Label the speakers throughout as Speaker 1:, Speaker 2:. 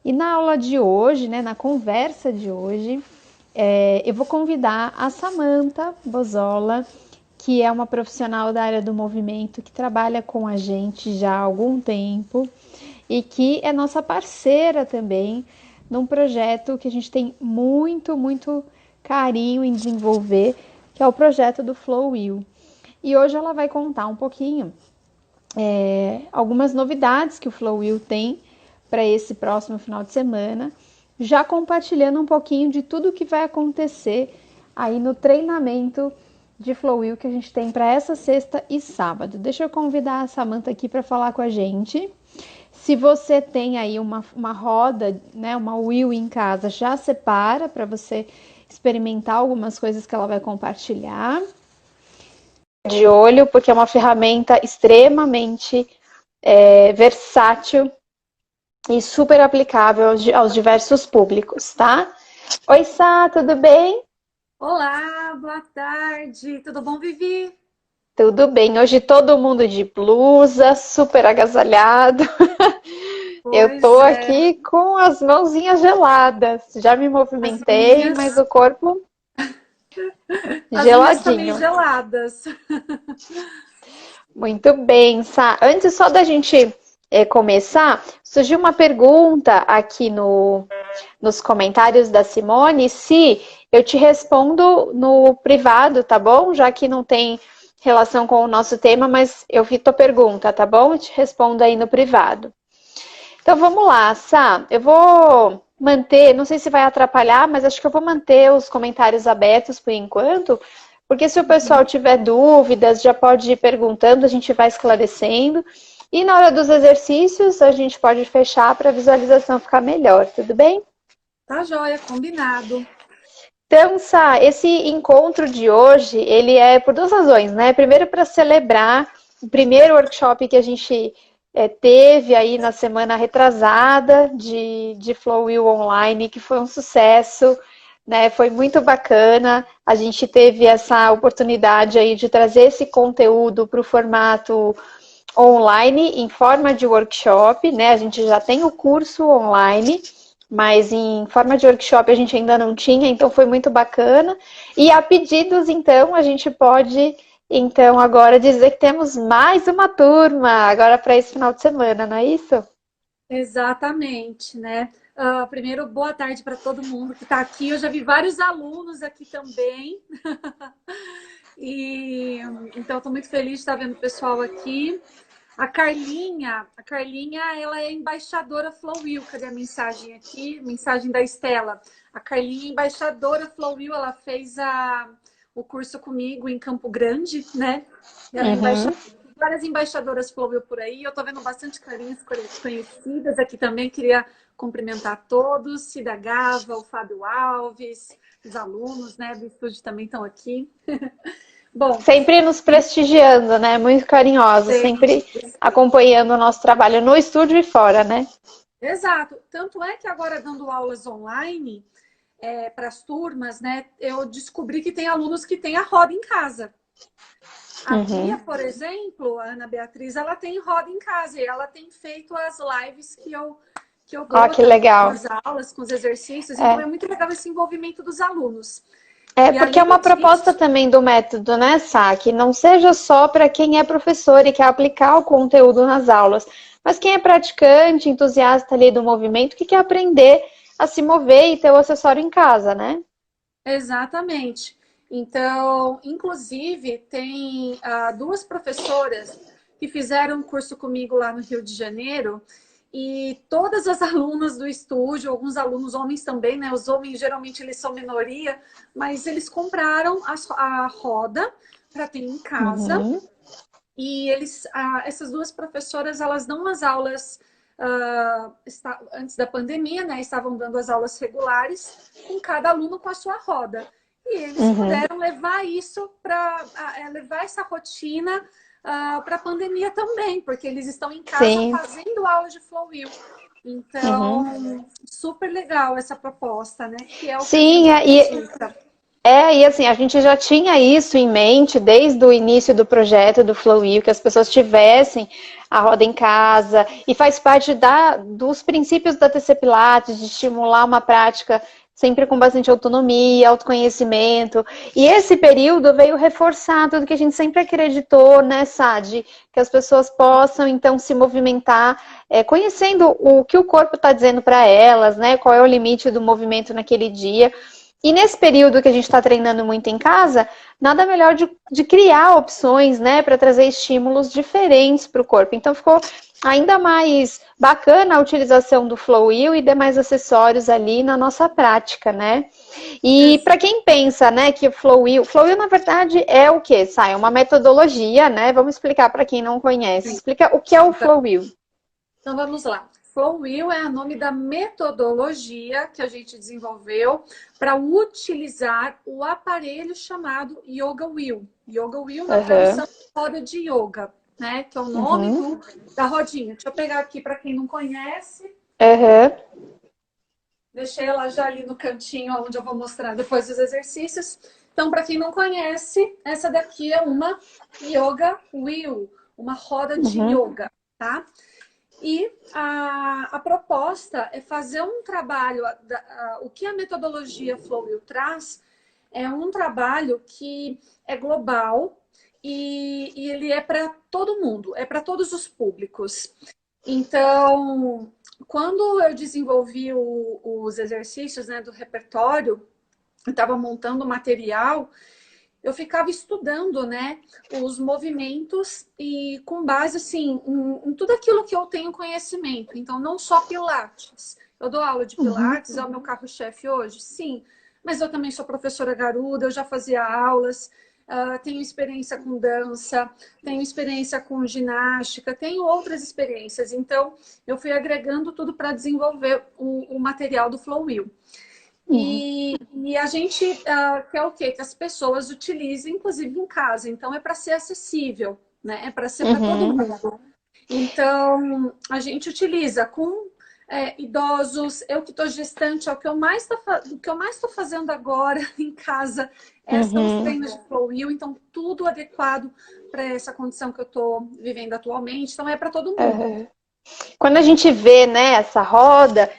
Speaker 1: E na aula de hoje, né, na conversa de hoje, eu vou convidar a Samantha Bozola, que é uma profissional da área do movimento, que trabalha com a gente já há algum tempo e que é nossa parceira também num projeto que a gente tem muito carinho em desenvolver, que é o projeto do Flow Will. E hoje ela vai contar um pouquinho algumas novidades que o Flow Will tem para esse próximo final de semana, já compartilhando um pouquinho de tudo que vai acontecer aí no treinamento de Flow Will que a gente tem para essa sexta e sábado. Deixa eu convidar a Samantha aqui para falar com a gente. Se você tem aí uma roda, né, uma wheel em casa, já separa para você experimentar algumas coisas que ela vai compartilhar. De olho, porque é uma ferramenta extremamente versátil e super aplicável aos diversos públicos, tá? Oi, Sá, tudo bem?
Speaker 2: Olá, boa tarde. Tudo bom, Vivi?
Speaker 1: Tudo bem. Hoje todo mundo de blusa, super agasalhado. Eu tô
Speaker 2: Pois é,
Speaker 1: aqui com as mãozinhas geladas. Já me
Speaker 2: as
Speaker 1: movimentei, mas
Speaker 2: minhas,
Speaker 1: o corpo
Speaker 2: as minhas também
Speaker 1: geladinho.
Speaker 2: geladas.
Speaker 1: Muito bem, Sá. Antes só da gente começar, surgiu uma pergunta aqui nos comentários da Simone, se eu te respondo no privado, tá bom? Já que não tem relação com o nosso tema, mas eu vi tua pergunta, tá bom? Eu te respondo aí no privado. Então vamos lá, Sá. Eu vou manter, não sei se vai atrapalhar, mas acho que eu vou manter os comentários abertos por enquanto, porque se o pessoal tiver dúvidas, já pode ir perguntando, a gente vai esclarecendo. E na hora dos exercícios, a gente pode fechar para a visualização ficar melhor, tudo bem?
Speaker 2: Tá joia, combinado.
Speaker 1: Então, Sá, esse encontro de hoje, ele é por duas razões, né? Primeiro, para celebrar o primeiro workshop que a gente teve aí na semana retrasada de Flow Will Online, que foi um sucesso, né? Foi muito bacana. A gente teve essa oportunidade aí de trazer esse conteúdo para o formato online, em forma de workshop, né? A gente já tem o curso online, mas em forma de workshop a gente ainda não tinha, então foi muito bacana. E a pedidos, então, a gente pode, então, agora dizer que temos mais uma turma, agora para esse final de semana, não é isso?
Speaker 2: Exatamente, né? Primeiro, boa tarde para todo mundo que está aqui. Eu já vi vários alunos aqui também. E então estou muito feliz de estar vendo o pessoal aqui. A Carlinha, ela é embaixadora Flowwheel. Cadê a mensagem aqui? Mensagem da Estela. A Carlinha é embaixadora Flowwheel, ela fez o curso comigo em Campo Grande, né? Ela é
Speaker 1: Uhum.
Speaker 2: embaixadora. Várias embaixadoras Flowwheel por aí. Eu tô vendo bastante carinhas conhecidas aqui também. Queria cumprimentar todos. Cida Gava, o Fábio Alves, os alunos, né, do estúdio também estão aqui. Bom,
Speaker 1: Sempre nos prestigiando, né? Muito carinhosos, sempre
Speaker 2: sempre.
Speaker 1: acompanhando o nosso trabalho no estúdio e fora, né?
Speaker 2: Exato. Tanto é que agora, dando aulas online para as turmas, né, eu descobri que tem alunos que têm a roda em casa. A Bia,
Speaker 1: Uhum.
Speaker 2: por exemplo, a Ana Beatriz, ela tem roda em casa e ela tem feito as lives que eu
Speaker 1: Ó,
Speaker 2: dou
Speaker 1: que
Speaker 2: também com
Speaker 1: legal.
Speaker 2: as aulas, com os exercícios. Então,
Speaker 1: É.
Speaker 2: é muito legal esse envolvimento dos alunos.
Speaker 1: É
Speaker 2: E
Speaker 1: porque é
Speaker 2: além
Speaker 1: uma proposta
Speaker 2: disso,
Speaker 1: também do método, né, Sá? Que não seja só para quem é professor e quer aplicar o conteúdo nas aulas, mas quem é praticante, entusiasta ali do movimento, que quer aprender a se mover e ter o acessório em casa, né?
Speaker 2: exatamente. Então, inclusive, tem duas professoras que fizeram um curso comigo lá no Rio de Janeiro e todas as alunas do estúdio, alguns alunos homens também, né? Os homens geralmente eles são minoria, mas eles compraram a roda para ter em casa
Speaker 1: Uhum,
Speaker 2: e essas duas professoras elas dão as aulas antes da pandemia, né? Estavam dando as aulas regulares com cada aluno com a sua roda. E eles
Speaker 1: uhum.
Speaker 2: puderam levar isso para levar essa rotina para a pandemia também, porque eles estão em casa
Speaker 1: Sim,
Speaker 2: fazendo aula de Flowwheel.
Speaker 1: uhum.
Speaker 2: Então, super legal essa proposta, né? Que é o que a
Speaker 1: Sim,
Speaker 2: gente acredita.
Speaker 1: e assim, a gente já tinha isso em mente desde o início do projeto do Flowil, que as pessoas tivessem a roda em casa, e faz parte dos princípios da TC Pilates, de estimular uma prática sempre com bastante autonomia, autoconhecimento. E esse período veio reforçar tudo que a gente sempre acreditou, né, Sadi? Que as pessoas possam, então, se movimentar, conhecendo o que o corpo está dizendo para elas, né? Qual é o limite do movimento naquele dia. E nesse período que a gente está treinando muito em casa, nada melhor de criar opções, né, para trazer estímulos diferentes para o corpo. Então ficou ainda mais bacana a utilização do Flowwheel e demais acessórios ali na nossa prática, né? E para quem pensa, né, que o Flowwheel na verdade é o quê? É uma metodologia, né? Vamos explicar para quem não conhece. Explica o que é o Flowwheel.
Speaker 2: Então vamos lá. Flowwheel é o nome da metodologia que a gente desenvolveu para utilizar o aparelho chamado Yoga Wheel. Yoga Wheel na tradução roda de yoga, né? Que é o nome da rodinha. Deixa eu pegar aqui para quem não conhece. Deixei ela já ali no cantinho onde eu vou mostrar depois os exercícios. Então, para quem não conhece, essa daqui é uma Yoga Wheel, uma roda de yoga, tá? E a proposta é fazer um trabalho, o que a metodologia Flowwheel traz é um trabalho que é global e ele é para todo mundo, é para todos os públicos. Então, quando eu desenvolvi os exercícios, né, do repertório, eu estava montando o material, eu ficava estudando, né, os movimentos e com base, assim, em tudo aquilo que eu tenho conhecimento. Então, não só Pilates. Eu dou aula de Pilates, é o meu carro-chefe hoje? Sim. Mas eu também sou professora garuda, eu já fazia aulas, tenho experiência com dança, tenho experiência com ginástica, tenho outras experiências. Então, eu fui agregando tudo para desenvolver o material do Flowwheel. E a gente quer o quê? Que as pessoas utilizem, inclusive em casa. Então, é para ser acessível, né? É para ser para todo mundo. Então, a gente utiliza com idosos. Eu que estou gestante, é o que eu mais estou fazendo agora em casa. São os treinos de Flowwheel. Então, tudo adequado para essa condição que eu estou vivendo atualmente. Então, é para todo mundo.
Speaker 1: Quando a gente vê, né, essa roda,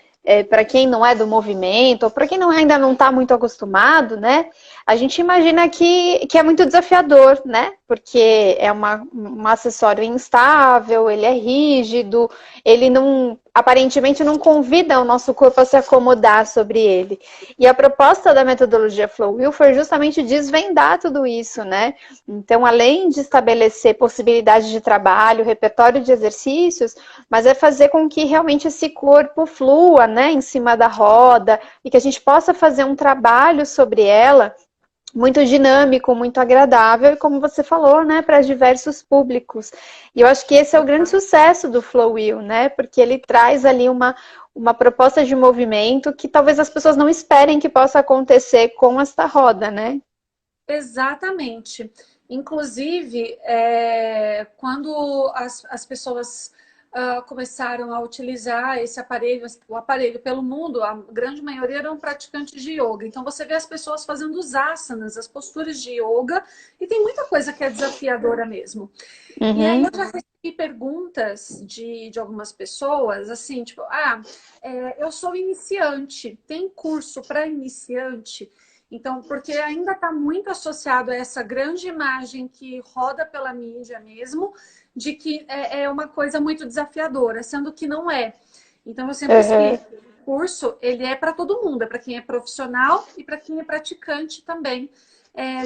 Speaker 1: para quem não é do movimento, ou para quem ainda não está muito acostumado, né, a gente imagina que é muito desafiador, né, porque é um acessório instável, ele é rígido, ele não, aparentemente não convida o nosso corpo a se acomodar sobre ele. E a proposta da metodologia Flowwheel foi justamente desvendar tudo isso, né? Então, além de estabelecer possibilidades de trabalho, repertório de exercícios, mas é fazer com que realmente esse corpo flua, né, em cima da roda e que a gente possa fazer um trabalho sobre ela muito dinâmico, muito agradável, e como você falou, né, para diversos públicos. E eu acho que esse é o grande sucesso do Flowwheel, né, porque ele traz ali uma proposta de movimento que talvez as pessoas não esperem que possa acontecer com esta roda, né?
Speaker 2: Exatamente. Inclusive, quando as pessoas começaram a utilizar esse aparelho, o aparelho pelo mundo, a grande maioria eram praticantes de yoga. Então, você vê as pessoas fazendo os asanas, as posturas de yoga, e tem muita coisa que é desafiadora mesmo. E aí, eu já recebi perguntas de algumas pessoas, assim, tipo, eu sou iniciante, tem curso para iniciante? Então, porque ainda está muito associado a essa grande imagem que roda pela mídia mesmo, de que é uma coisa muito desafiadora, sendo que não é. Então, eu sempre explico, o curso, ele é para todo mundo, é para quem é profissional e para quem é praticante também,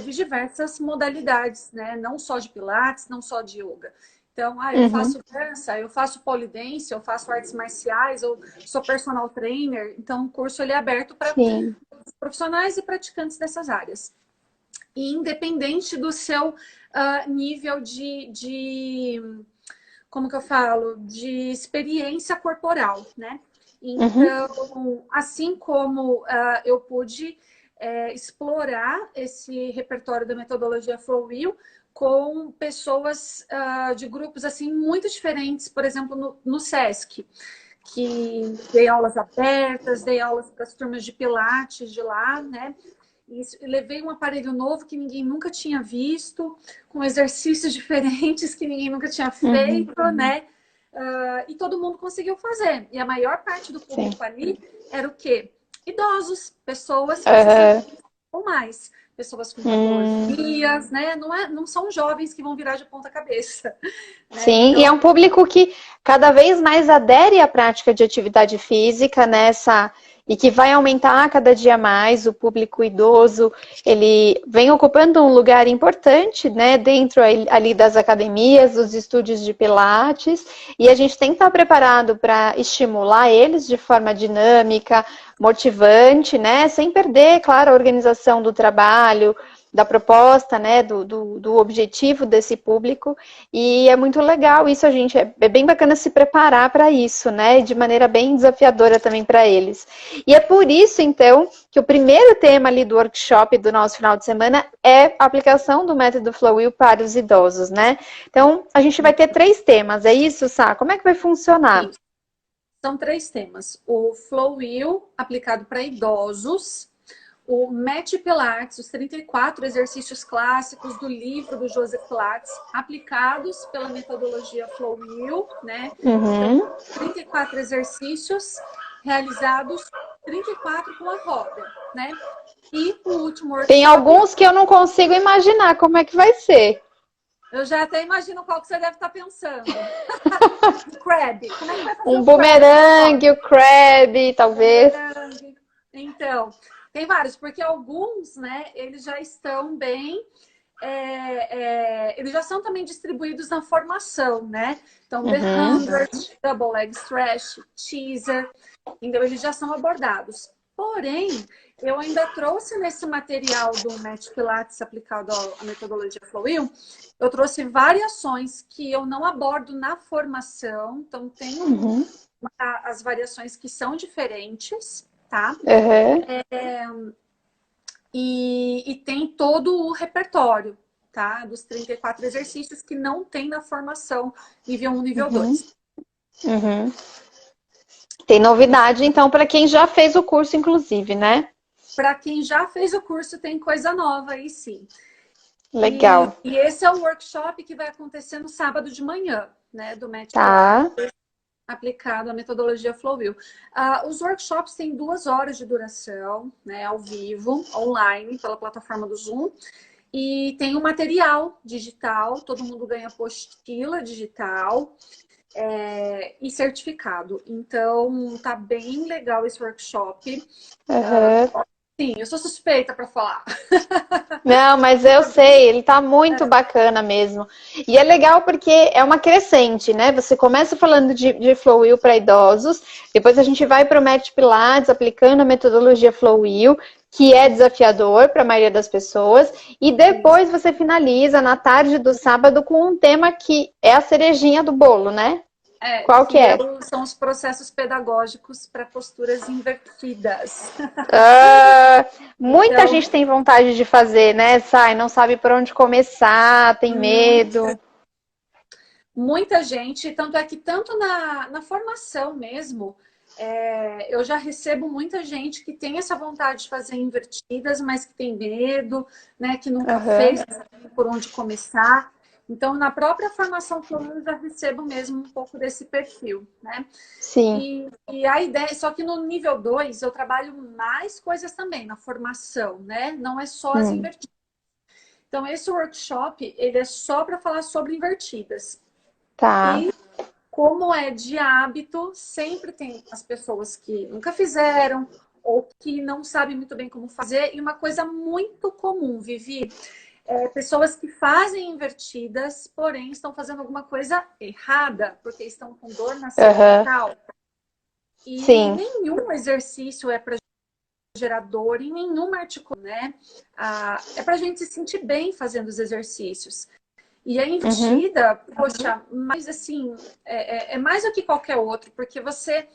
Speaker 2: de diversas modalidades, né? Não só de Pilates, não só de yoga. Então, eu faço dança, eu faço polidense, eu faço artes marciais, eu sou personal trainer. Então, o curso ele é aberto para profissionais e praticantes dessas áreas. E independente do seu nível como que eu falo? De experiência corporal, né? Então, assim como eu pude explorar esse repertório da metodologia Flowwheel com pessoas de grupos assim muito diferentes, por exemplo, no SESC, que dei aulas abertas, dei aulas para as turmas de Pilates de lá, né? E levei um aparelho novo que ninguém nunca tinha visto, com exercícios diferentes que ninguém nunca tinha feito, né? e todo mundo conseguiu fazer. E a maior parte do
Speaker 1: Sim.
Speaker 2: público ali era o quê? Idosos, pessoas com
Speaker 1: Aham.
Speaker 2: 60 ou mais, pessoas com patologias, né? Não são jovens que vão virar de ponta cabeça, né?
Speaker 1: Sim, e é
Speaker 2: Então,
Speaker 1: um público que cada vez mais adere à prática de atividade física, nessa e que vai aumentar cada dia mais. O público idoso, ele vem ocupando um lugar importante, né, dentro ali das academias, dos estúdios de Pilates, e a gente tem que estar preparado para estimular eles de forma dinâmica, motivante, né, sem perder, claro, a organização do trabalho, da proposta, né, do objetivo desse público. E é muito legal isso, a gente é bem bacana se preparar para isso, né? De maneira bem desafiadora também para eles. E é por isso, então, que o primeiro tema ali do workshop do nosso final de semana é a aplicação do método Flywheel para os idosos, né? Então, a gente vai ter 3 temas, é isso, Sá? Como é que vai funcionar?
Speaker 2: isso. São 3 temas. O Flywheel, aplicado para idosos. O Match Pilates, os 34 exercícios clássicos do livro do Joseph Pilates, aplicados pela metodologia Flywheel, né? Então,
Speaker 1: Uhum.
Speaker 2: 34 exercícios realizados, 34 com a roda, né? E o último
Speaker 1: Tem
Speaker 2: workshop,
Speaker 1: alguns que eu não consigo imaginar como é que vai ser.
Speaker 2: eu já até imagino qual que você deve estar pensando. O crab. Como é que vai fazer
Speaker 1: Um
Speaker 2: o crab na
Speaker 1: bumerangue,
Speaker 2: roda?
Speaker 1: o crab, talvez.
Speaker 2: Bumerangue. Então, tem vários, porque alguns, né, eles já estão bem, eles já são também distribuídos na formação, né? Então, The
Speaker 1: Uhum.
Speaker 2: 100, Double Leg Stretch, Teaser, então eles já são abordados. Porém, eu ainda trouxe nesse material do Match Pilates aplicado à metodologia Flywheel, eu trouxe variações que eu não abordo na formação, então tem
Speaker 1: Uhum.
Speaker 2: as variações que são diferentes, tá?
Speaker 1: Uhum.
Speaker 2: E tem todo o repertório, tá? Dos 34 exercícios que não tem na formação nível 1, nível
Speaker 1: Uhum.
Speaker 2: 2.
Speaker 1: Uhum. Tem novidade, então, para quem já fez o curso, inclusive, né?
Speaker 2: Para quem já fez o curso, tem coisa nova aí sim.
Speaker 1: Legal.
Speaker 2: E esse é o workshop que vai acontecer no sábado de manhã, né? Do Match Pilates,
Speaker 1: Tá.
Speaker 2: aplicado à metodologia Flywheel. Os workshops têm 2 horas de duração, né? Ao vivo, online, pela plataforma do Zoom. E tem um material digital, todo mundo ganha apostila digital e certificado. Então, tá bem legal esse workshop.
Speaker 1: Uhum.
Speaker 2: Sim, eu sou suspeita para falar.
Speaker 1: Não, mas eu sei, ele tá muito bacana mesmo. E é legal porque é uma crescente, né? Você começa falando de Flywheel para idosos, depois a gente vai para o Match Pilates, aplicando a metodologia Flywheel, que é desafiador para a maioria das pessoas, e depois você finaliza na tarde do sábado com um tema que é a cerejinha do bolo, né? Qual que é?
Speaker 2: São os processos pedagógicos para posturas invertidas.
Speaker 1: Ah, muita
Speaker 2: Então,
Speaker 1: gente tem vontade de fazer, né? Sai, não sabe por onde começar, tem medo.
Speaker 2: muita gente, tanto é que tanto na formação mesmo, eu já recebo muita gente que tem essa vontade de fazer invertidas, mas que tem medo, né, que nunca
Speaker 1: Aham.
Speaker 2: fez, não sabe por onde começar. Então, na própria formação eu já recebo mesmo um pouco desse perfil, né?
Speaker 1: Sim.
Speaker 2: E a ideia, só que no nível 2 eu trabalho mais coisas também na formação, né? Não é só as
Speaker 1: Hum.
Speaker 2: invertidas. Então, esse workshop, ele é só para falar sobre invertidas.
Speaker 1: Tá.
Speaker 2: E como é de hábito, sempre tem as pessoas que nunca fizeram ou que não sabem muito bem como fazer. E uma coisa muito comum, Vivi, pessoas que fazem invertidas, porém estão fazendo alguma coisa errada, porque estão com dor na
Speaker 1: Aham.
Speaker 2: cervical. E
Speaker 1: Sim.
Speaker 2: nenhum exercício é para gerar dor em nenhuma articulação, né? É para a gente se sentir bem fazendo os exercícios. E a
Speaker 1: Uhum.
Speaker 2: invertida, poxa, mais assim, é mais do que qualquer outro, porque você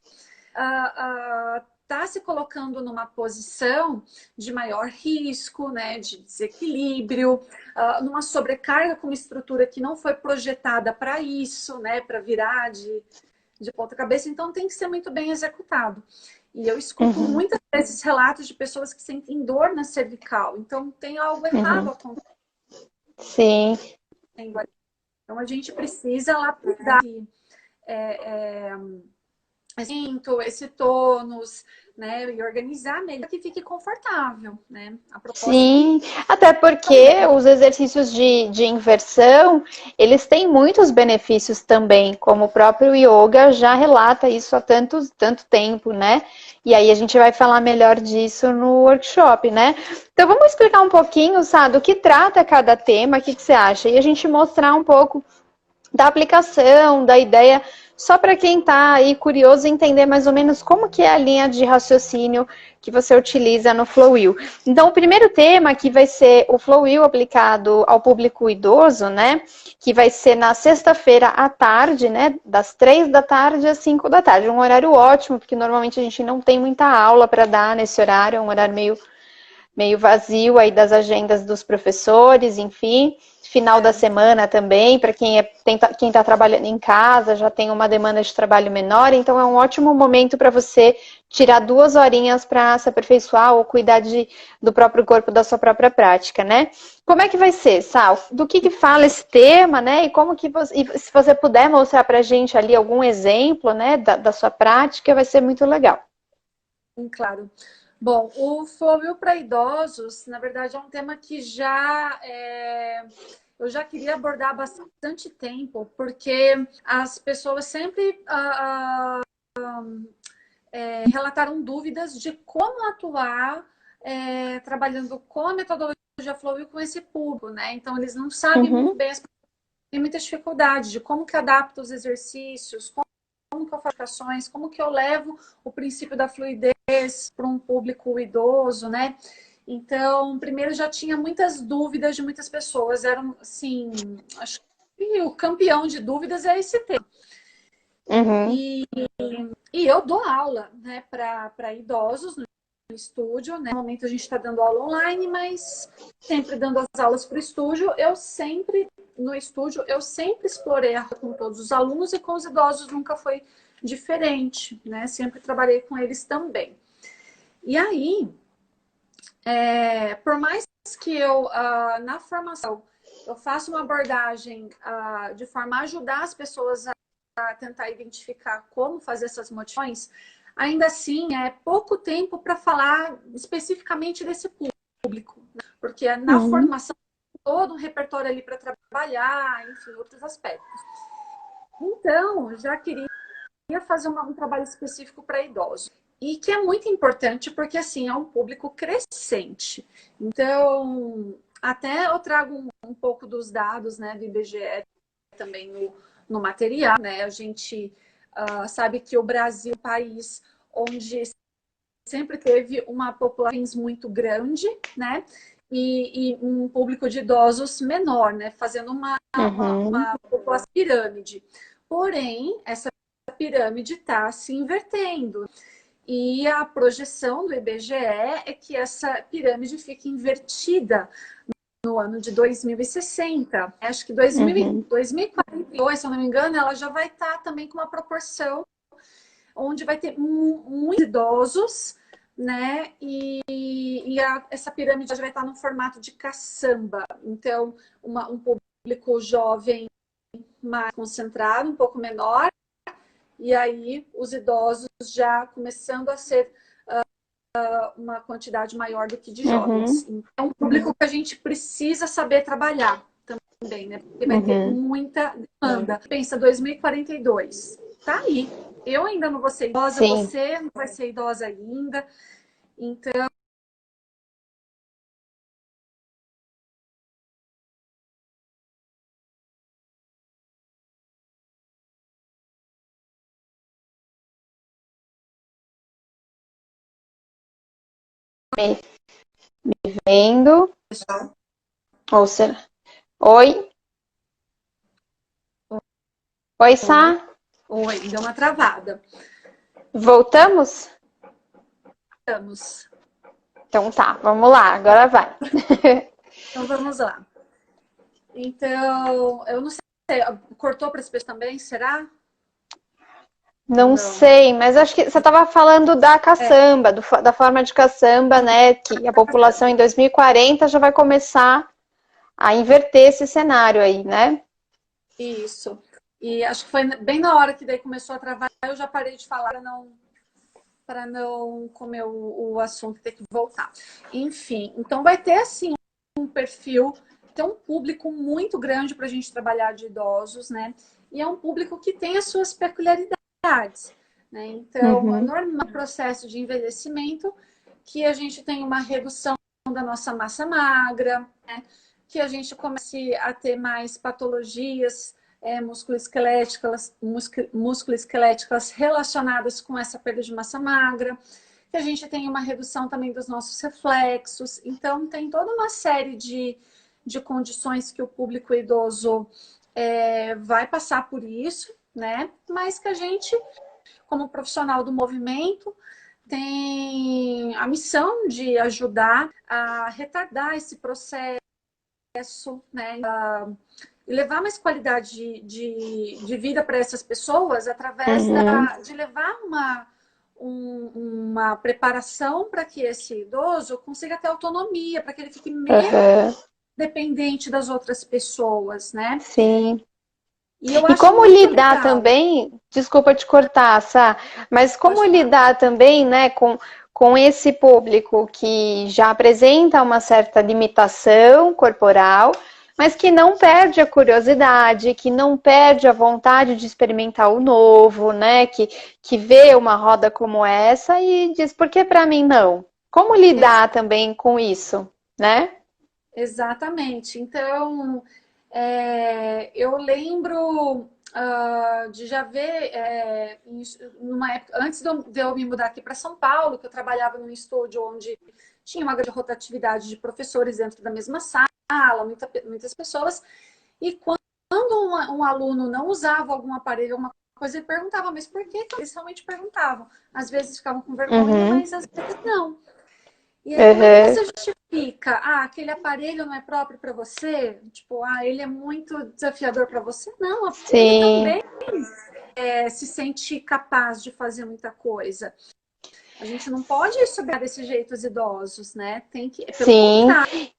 Speaker 2: tá se colocando numa posição de maior risco, né, de desequilíbrio, numa sobrecarga com uma estrutura que não foi projetada para isso, né, para virar de ponta cabeça, então tem que ser muito bem executado. E eu escuto
Speaker 1: Uhum.
Speaker 2: muitas vezes relatos de pessoas que sentem dor na cervical, então tem algo errado
Speaker 1: Uhum.
Speaker 2: acontecendo.
Speaker 1: Sim.
Speaker 2: Então a gente precisa lapidar esse tônus, né? E organizar melhor que fique confortável, né? A proposta
Speaker 1: Sim, até porque os exercícios de inversão, eles têm muitos benefícios também, como o próprio yoga já relata isso há tanto tempo, né? E aí a gente vai falar melhor disso no workshop, né? Então vamos explicar um pouquinho, Sá, do que trata cada tema, o que você acha? E a gente mostrar um pouco da aplicação, da ideia, só para quem está aí curioso entender mais ou menos como que é a linha de raciocínio que você utiliza no Flowwheel. Então, o primeiro tema que vai ser o Flowwheel aplicado ao público idoso, né? Que vai ser na sexta-feira à tarde, né? Das 3 da tarde às 5 da tarde. Um horário ótimo, porque normalmente a gente não tem muita aula para dar nesse horário, é um horário meio vazio aí das agendas dos professores, enfim. Final da semana também, para quem está trabalhando em casa, já tem uma demanda de trabalho menor, então é um ótimo momento para você tirar 2 horinhas para se aperfeiçoar ou cuidar do próprio corpo, da sua própria prática, né? Como é que vai ser, Sal? Do que fala esse tema, né? E como que e se você puder mostrar para a gente ali algum exemplo, né, da sua prática, vai ser muito legal.
Speaker 2: claro. Bom, o Flowwheel para idosos, na verdade, é um tema que eu já queria abordar há bastante tempo, porque as pessoas sempre relataram dúvidas de como atuar trabalhando com a metodologia Flowwheel com esse público, né? Então, eles não sabem muito bem, tem muita dificuldade de como que adapta os exercícios, como que eu faço ações, como que eu levo o princípio da fluidez para um público idoso, né? Então, primeiro já tinha muitas dúvidas de muitas pessoas, eram assim, acho que o campeão de dúvidas é esse tema. E eu dou aula, né, para idosos no estúdio, né? No momento a gente está dando aula online, mas sempre dando as aulas para o estúdio, no estúdio, eu sempre explorei com todos os alunos e com os idosos nunca foi diferente, né? Sempre trabalhei com eles também. E aí, por mais que eu, na formação, eu faça uma abordagem de forma a ajudar as pessoas a tentar identificar como fazer essas modificações, ainda assim é pouco tempo para falar especificamente desse público, né? Porque na formação todo um repertório ali para trabalhar, enfim, outros aspectos. Então, já queria fazer um trabalho específico para idosos. E que é muito importante porque, assim, é um público crescente. Então, até eu trago um pouco dos dados, né, do IBGE também no material, né? A gente sabe que o Brasil é um país onde sempre teve uma população muito grande, né? E um público de idosos menor, né? Fazendo uma população pirâmide. Porém, essa pirâmide está se invertendo. E a projeção do IBGE é que essa pirâmide fique invertida no ano de 2060. Acho que 2042, se eu não me engano, ela já vai estar também com uma proporção onde vai ter muitos idosos, né? Essa pirâmide já vai estar no formato de caçamba. Então, um público jovem mais concentrado, um pouco menor, e aí os idosos já começando a ser uma quantidade maior do que de jovens. Então, é um público que a gente precisa saber trabalhar também, né? Porque vai ter muita demanda. Pensa, 2042. Tá aí. Eu ainda não vou ser idosa,
Speaker 1: Sim.
Speaker 2: você não vai ser idosa ainda. Então,
Speaker 1: Me vendo. Ou será? Oi? Oi, Sá?
Speaker 2: oi, deu uma travada.
Speaker 1: Voltamos?
Speaker 2: Vamos.
Speaker 1: Então tá, vamos lá, agora vai.
Speaker 2: Então, vamos lá. Então, eu não sei, cortou para as pessoas também, será?
Speaker 1: Não sei, mas acho que você estava falando da caçamba, da forma de caçamba, né? Que a população em 2040 já vai começar a inverter esse cenário aí, né?
Speaker 2: Isso. E acho que foi bem na hora que daí começou a travar, eu já parei de falar para não comer o assunto e ter que voltar. Enfim, então vai ter assim um perfil, tem um público muito grande para a gente trabalhar de idosos, né? E é um público que tem as suas peculiaridades, né? Então, é
Speaker 1: Uhum.
Speaker 2: normal o processo de envelhecimento que a gente tem uma redução da nossa massa magra, né? Que a gente comece a ter mais patologias musculoesqueléticas relacionadas com essa perda de massa magra, que a gente tem uma redução também dos nossos reflexos. Então, tem toda uma série de condições que o público idoso vai passar por isso, né? Mas que a gente, como profissional do movimento, tem a missão de ajudar a retardar esse processo, né? E levar mais qualidade de vida para essas pessoas através
Speaker 1: Uhum.
Speaker 2: de levar uma preparação para que esse idoso consiga ter autonomia, para que ele fique menos
Speaker 1: Uhum.
Speaker 2: dependente das outras pessoas, né?
Speaker 1: Sim.
Speaker 2: E eu
Speaker 1: E
Speaker 2: acho
Speaker 1: como
Speaker 2: muito
Speaker 1: lidar
Speaker 2: legal.
Speaker 1: também, desculpa te cortar, Sá, mas como
Speaker 2: Pode falar.
Speaker 1: lidar também, né, com esse público que já apresenta uma certa limitação corporal, mas que não perde a curiosidade, que não perde a vontade de experimentar o novo, né, que vê uma roda como essa e diz, por que para mim não? Como lidar também com isso, né?
Speaker 2: Exatamente. Então, eu lembro de já ver, numa época, antes de eu me mudar aqui para São Paulo, que eu trabalhava num estúdio onde tinha uma grande rotatividade de professores dentro da mesma sala, muitas pessoas, e quando um aluno não usava algum aparelho, alguma coisa, ele perguntava, mas por que? Eles realmente perguntavam. Às vezes ficavam com vergonha,
Speaker 1: Uhum,
Speaker 2: mas às vezes não. E aí, como é que
Speaker 1: uhum,
Speaker 2: você justifica? Ah, aquele aparelho não é próprio para você? Tipo, ele é muito desafiador para você? Não, ele
Speaker 1: sim,
Speaker 2: também se sente capaz de fazer muita coisa. A gente não pode subir desse jeito os idosos, né? Tem que, pelo
Speaker 1: sim.
Speaker 2: contrário.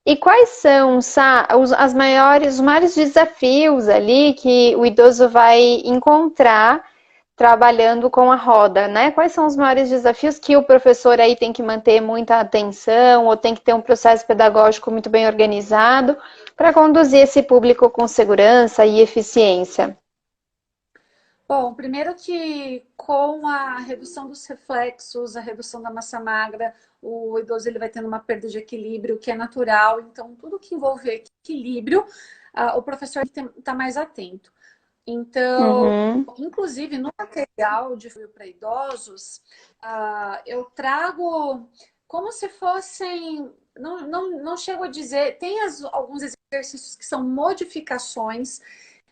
Speaker 1: E quais são, os maiores desafios ali que o idoso vai encontrar trabalhando com a roda, né? Quais são os maiores desafios que o professor aí tem que manter muita atenção ou tem que ter um processo pedagógico muito bem organizado para conduzir esse público com segurança e eficiência?
Speaker 2: Bom, primeiro que com a redução dos reflexos, a redução da massa magra, o idoso ele vai tendo uma perda de equilíbrio, que é natural. Então, tudo que envolve equilíbrio, o professor tem que estar mais atento. Então,
Speaker 1: Uhum,
Speaker 2: inclusive no material de frio para idosos, eu trago como se fossem, não chego a dizer, tem alguns exercícios que são modificações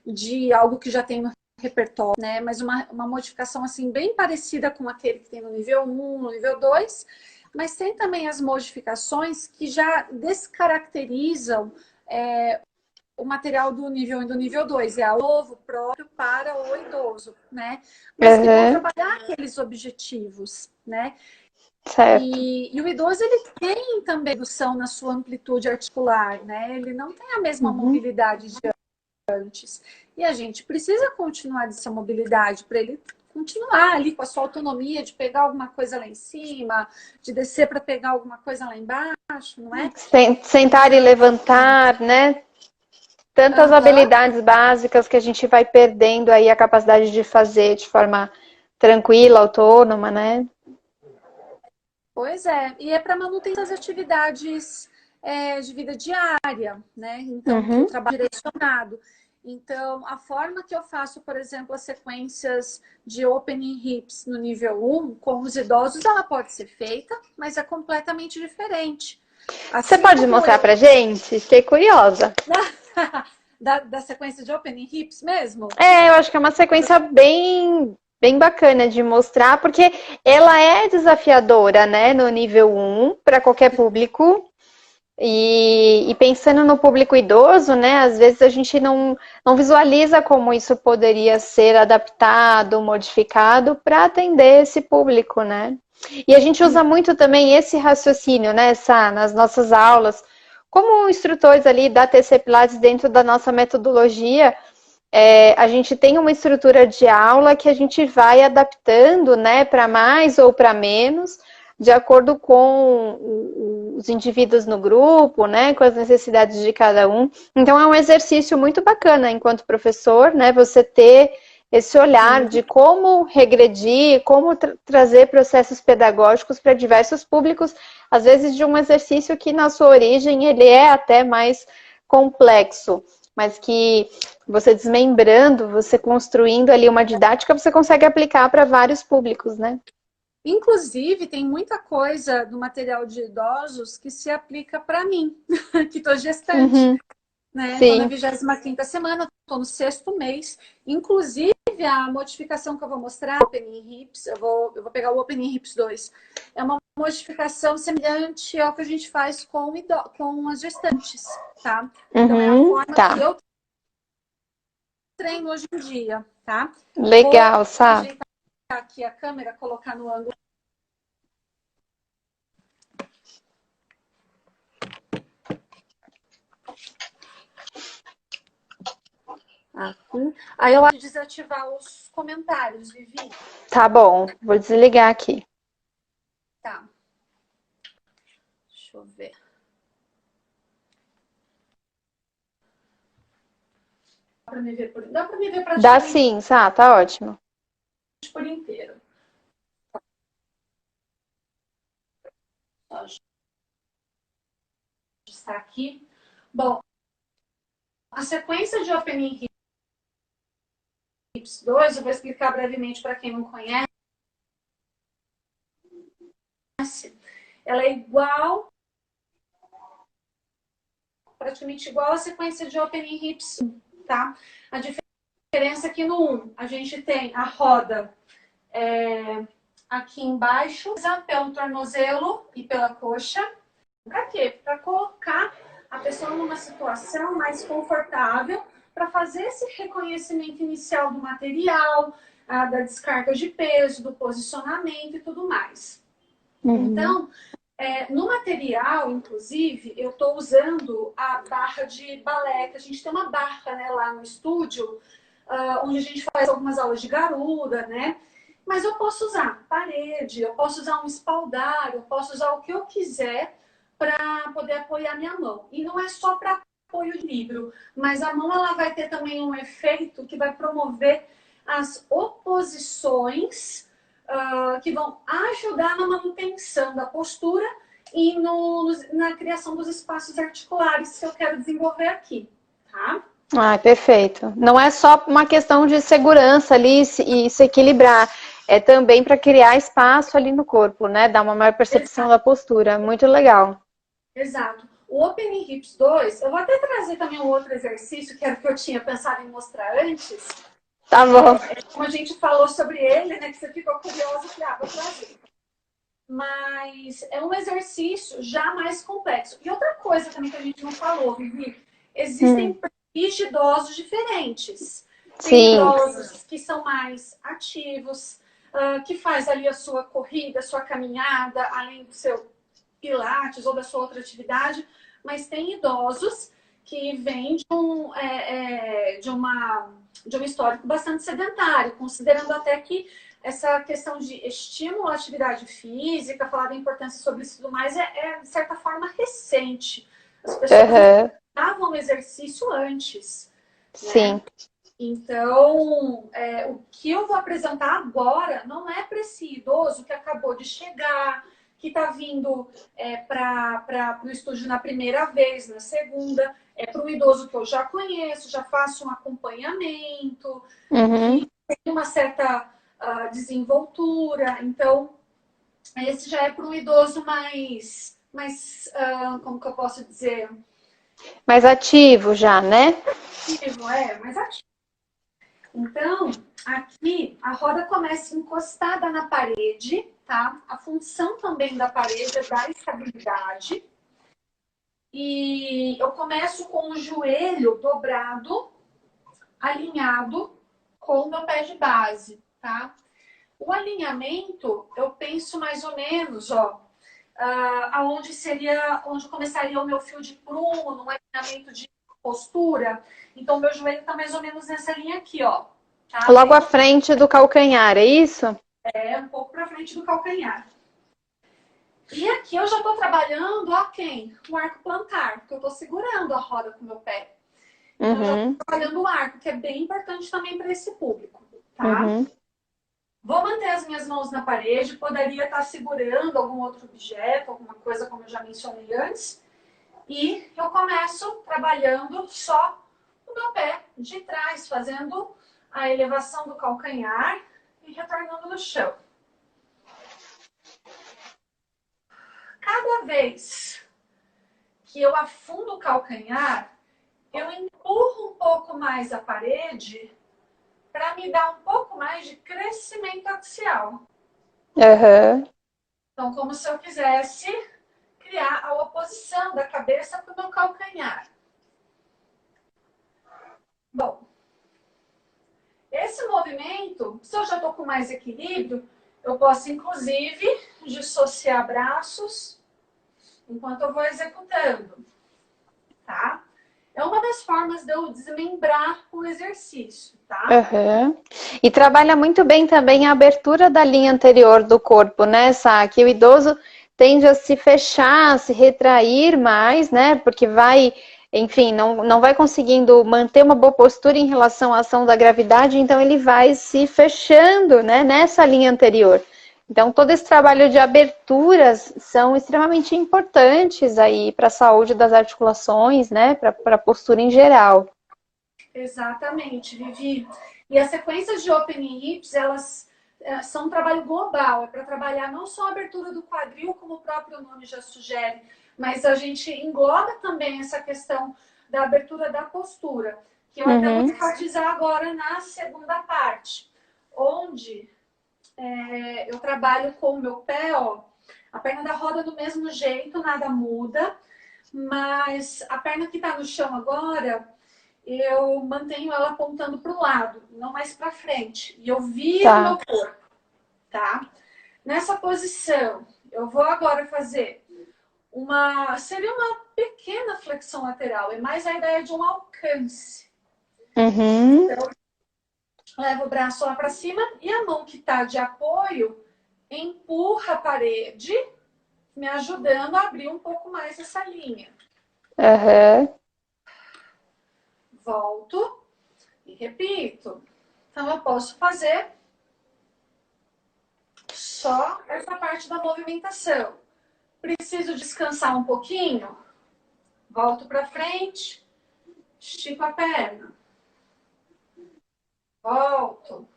Speaker 2: de algo que já tem no repertório, né? Mas uma modificação assim bem parecida com aquele que tem no nível 1, no nível 2, mas tem também as modificações que já descaracterizam o material do nível 1 e do nível 2, é o novo próprio para o idoso, né? Mas que vão
Speaker 1: uhum,
Speaker 2: trabalhar aqueles objetivos, né?
Speaker 1: certo.
Speaker 2: E o idoso, ele tem também redução na sua amplitude articular, né? Ele não tem a mesma
Speaker 1: Uhum.
Speaker 2: mobilidade de antes. E a gente precisa continuar dessa mobilidade para ele continuar ali com a sua autonomia de pegar alguma coisa lá em cima, de descer para pegar alguma coisa lá embaixo, não é?
Speaker 1: Sentar e
Speaker 2: Então,
Speaker 1: levantar, né? Tantas
Speaker 2: aham,
Speaker 1: habilidades básicas que a gente vai perdendo aí a capacidade de fazer de forma tranquila, autônoma, né?
Speaker 2: pois é. E é para manutenção das atividades de vida diária, né? Então, que o
Speaker 1: Uhum.
Speaker 2: trabalho é direcionado. Então, a forma que eu faço, por exemplo, as sequências de opening hips no nível 1 com os idosos, ela pode ser feita, mas é completamente diferente.
Speaker 1: Você
Speaker 2: Assim
Speaker 1: pode
Speaker 2: como
Speaker 1: mostrar
Speaker 2: eu
Speaker 1: pra gente? Fiquei curiosa.
Speaker 2: da sequência de opening hips mesmo?
Speaker 1: Eu acho que é uma sequência bem bacana de mostrar, porque ela é desafiadora, né, no nível 1 para qualquer público. E pensando no público idoso, né, às vezes a gente não visualiza como isso poderia ser adaptado, modificado para atender esse público, né? E a gente usa muito também esse raciocínio, né, Sá, nas nossas aulas, como instrutores ali da TC Pilates dentro da nossa metodologia, a gente tem uma estrutura de aula que a gente vai adaptando, né, para mais ou para menos, de acordo com os indivíduos no grupo, né, com as necessidades de cada um. Então é um exercício muito bacana enquanto professor, né, você ter esse olhar de como regredir, como trazer processos pedagógicos para diversos públicos, às vezes de um exercício que na sua origem ele é até mais complexo, mas que você desmembrando, você construindo ali uma didática, você consegue aplicar para vários públicos, né?
Speaker 2: Inclusive, tem muita coisa do material de idosos que se aplica para mim, que estou gestante.
Speaker 1: Uhum,
Speaker 2: Né? Estou na
Speaker 1: sim.
Speaker 2: 25ª semana, estou no 6º mês. Inclusive, a modificação que eu vou mostrar, Opening Hips, eu vou pegar o Opening Hips 2, é uma modificação semelhante ao que a gente faz com as gestantes, tá? Então, é a
Speaker 1: Uhum,
Speaker 2: forma
Speaker 1: tá.
Speaker 2: que eu treino hoje em dia, tá? Vou
Speaker 1: Legal, Sá.
Speaker 2: ajeitar aqui a câmera, colocar no ângulo. Aqui. Aí eu acho desativar os comentários, Vivi.
Speaker 1: Tá bom, vou desligar aqui.
Speaker 2: Tá. Deixa eu ver. Dá pra me ver praticamente
Speaker 1: Dá sim, Sá, tá ótimo.
Speaker 2: por inteiro. Está aqui. Bom, a sequência de Opening Hips 2, eu vou explicar brevemente para quem não conhece. Ela é praticamente igual à sequência de Opening Hips 1, tá? A diferença é que no 1 a gente tem a roda aqui embaixo, pelo tornozelo e pela coxa. Para quê? Para colocar a pessoa numa situação mais confortável para fazer esse reconhecimento inicial do material, da descarga de peso, do posicionamento e tudo mais.
Speaker 1: Uhum.
Speaker 2: Então, no material, inclusive, eu estou usando a barra de balé, que a gente tem uma barra, né, lá no estúdio, onde a gente faz algumas aulas de garuda, né? Mas eu posso usar parede, eu posso usar um espaldar, eu posso usar o que eu quiser para poder apoiar minha mão. E não é só para apoio de equilíbrio, mas a mão ela vai ter também um efeito que vai promover as oposições que vão ajudar na manutenção da postura e na criação dos espaços articulares que eu quero desenvolver aqui, tá?
Speaker 1: Ah, perfeito. Não é só uma questão de segurança ali e se equilibrar, é também para criar espaço ali no corpo, né? Dar uma maior percepção da postura. Muito legal.
Speaker 2: Exato. O Opening Hips 2, eu vou até trazer também um outro exercício, que era o que eu tinha pensado em mostrar antes.
Speaker 1: Tá bom.
Speaker 2: Como a gente falou sobre ele, né, que você ficou curioso, vou trazer. Mas é um exercício já mais complexo. E outra coisa também que a gente não falou, Vivi, existem perfis de idosos diferentes. Tem idosos que são mais ativos, que faz ali a sua corrida, a sua caminhada, além do seu pilates ou da sua outra atividade, mas tem idosos que vêm de um histórico bastante sedentário, considerando até que essa questão de estímulo à atividade física, falar da importância sobre isso e tudo mais, de certa forma, recente. As pessoas davam exercício antes.
Speaker 1: Sim.
Speaker 2: Né? Então, o que eu vou apresentar agora não é para esse idoso que acabou de chegar, que está vindo para o estúdio na primeira vez, na segunda. É para um idoso que eu já conheço, já faço um acompanhamento, que tem uma certa desenvoltura. Então, esse já é para um idoso mais como que eu posso dizer?
Speaker 1: Mais ativo já, né?
Speaker 2: Ativo, mais ativo. Então, aqui a roda começa encostada na parede, tá? A função também da parede é dar estabilidade. E eu começo com o joelho dobrado, alinhado com o meu pé de base, tá? O alinhamento, eu penso mais ou menos, onde começaria o meu fio de prumo, num alinhamento de postura. Então, meu joelho tá mais ou menos nessa linha aqui, ó. Tá?
Speaker 1: Logo à frente do calcanhar, é isso?
Speaker 2: É, um pouco pra frente do calcanhar. E aqui eu já tô trabalhando, ó, quem? O arco plantar, porque eu tô segurando a roda com o meu pé. Então, eu já tô trabalhando o arco, que é bem importante também para esse público, tá? Vou manter as minhas mãos na parede, poderia estar segurando algum outro objeto, alguma coisa, como eu já mencionei antes. E eu começo trabalhando só o meu pé de trás, fazendo a elevação do calcanhar e retornando no chão. Cada vez que eu afundo o calcanhar, eu empurro um pouco mais a parede para me dar um pouco mais de crescimento axial. Então, como se eu quisesse criar a oposição da cabeça para o meu calcanhar. Bom, esse movimento, se eu já estou com mais equilíbrio, eu posso, inclusive, dissociar braços enquanto eu vou executando, tá? É uma das formas de eu desmembrar o exercício, tá?
Speaker 1: E trabalha muito bem também a abertura da linha anterior do corpo, né, Sá? Que o idoso tende a se fechar, a se retrair mais, né? Porque vai, enfim, não vai conseguindo manter uma boa postura em relação à ação da gravidade, então ele vai se fechando, né, nessa linha anterior. Então, todo esse trabalho de aberturas são extremamente importantes aí para a saúde das articulações, né, para a postura em geral.
Speaker 2: Exatamente, Vivi. E as sequências de opening hips, elas são um trabalho global. É para trabalhar não só a abertura do quadril, como o próprio nome já sugere, mas a gente engloba também essa questão da abertura da postura, que eu até vou enfatizar agora na segunda parte, onde eu trabalho com o meu pé, ó, a perna da roda do mesmo jeito, nada muda, mas a perna que está no chão agora, eu mantenho ela apontando para o lado, não mais para frente. E eu viro meu corpo, tá? Nessa posição, eu vou agora fazer seria uma pequena flexão lateral, é mais a ideia de um alcance. Então, levo o braço lá para cima e a mão que está de apoio empurra a parede, me ajudando a abrir um pouco mais essa linha. Volto e repito. Então, eu posso fazer só essa parte da movimentação. Preciso descansar um pouquinho? Volto para frente, estico a perna. Volto.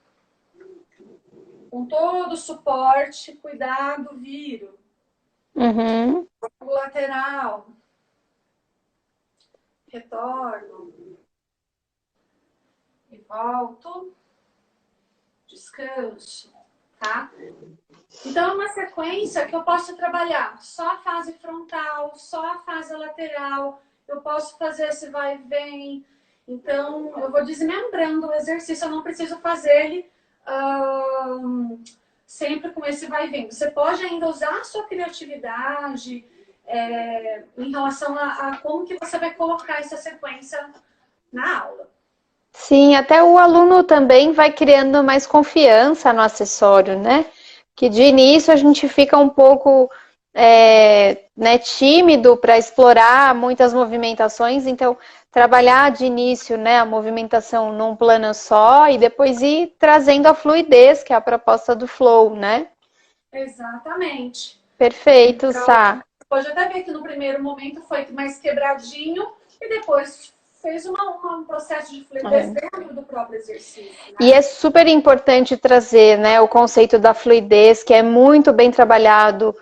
Speaker 2: Com todo o suporte, cuidado, viro. O lateral. Retorno. E volto. Descanso. Tá? Então, é uma sequência que eu posso trabalhar só a fase frontal, só a fase lateral. Eu posso fazer esse vai e vem. Então, eu vou desmembrando o exercício. Eu não preciso fazer ele sempre com esse vai e vem. Você pode ainda usar a sua criatividade em relação a como que você vai colocar essa sequência na aula.
Speaker 1: Sim, até o aluno também vai criando mais confiança no acessório, né? Que de início a gente fica um pouco tímido para explorar muitas movimentações, então trabalhar de início, né, a movimentação num plano só e depois ir trazendo a fluidez, que é a proposta do flow, né?
Speaker 2: Exatamente.
Speaker 1: Perfeito,
Speaker 2: então,
Speaker 1: Sá.
Speaker 2: Pode até ver que no primeiro momento foi mais quebradinho e depois fez um processo de fluidez dentro do próprio exercício. Né?
Speaker 1: E é super importante trazer, né, o conceito da fluidez, que é muito bem trabalhado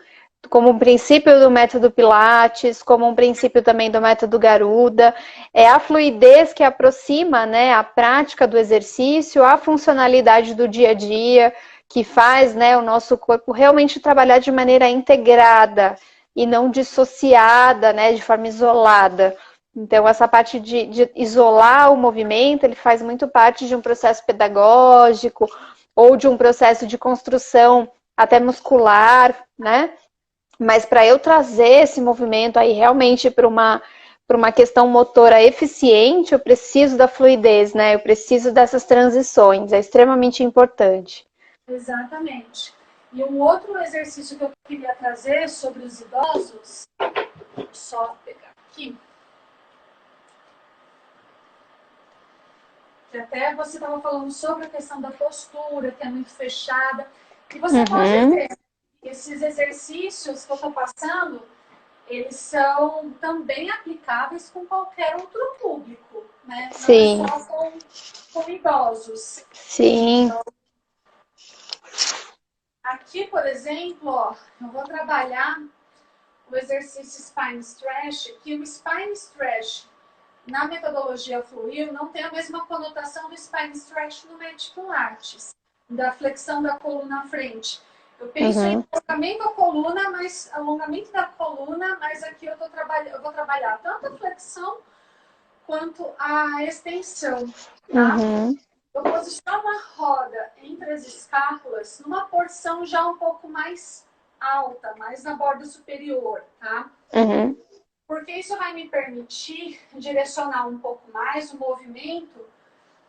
Speaker 1: como um princípio do método Pilates, como um princípio também do método Garuda. É a fluidez que aproxima, né, a prática do exercício, a funcionalidade do dia a dia, que faz, né, o nosso corpo realmente trabalhar de maneira integrada e não dissociada, né, de forma isolada. Então, essa parte de isolar o movimento, ele faz muito parte de um processo pedagógico ou de um processo de construção até muscular, né? Mas para eu trazer esse movimento aí realmente para para uma questão motora eficiente, eu preciso da fluidez, né? Eu preciso dessas transições, é extremamente importante.
Speaker 2: Exatamente. E um outro exercício que eu queria trazer sobre os idosos, só pegar aqui, que até você estava falando sobre a questão da postura, que é muito fechada, e você pode ver, esses exercícios que eu estou passando, eles são também aplicáveis com qualquer outro público, né?
Speaker 1: Sim.
Speaker 2: Não é só com idosos.
Speaker 1: Sim.
Speaker 2: Então, aqui, por exemplo, ó, eu vou trabalhar o exercício Spine Stretch, que o Spine Stretch, na metodologia Fluir, não tem a mesma conotação do Spine Stretch no Medic Pilates, da flexão da coluna à frente. Eu penso em alongamento da coluna, mas aqui eu vou trabalhar tanto a flexão quanto a extensão, tá? Eu posiciono a roda entre as escápulas numa porção já um pouco mais alta, mais na borda superior, tá? Porque isso vai me permitir direcionar um pouco mais o movimento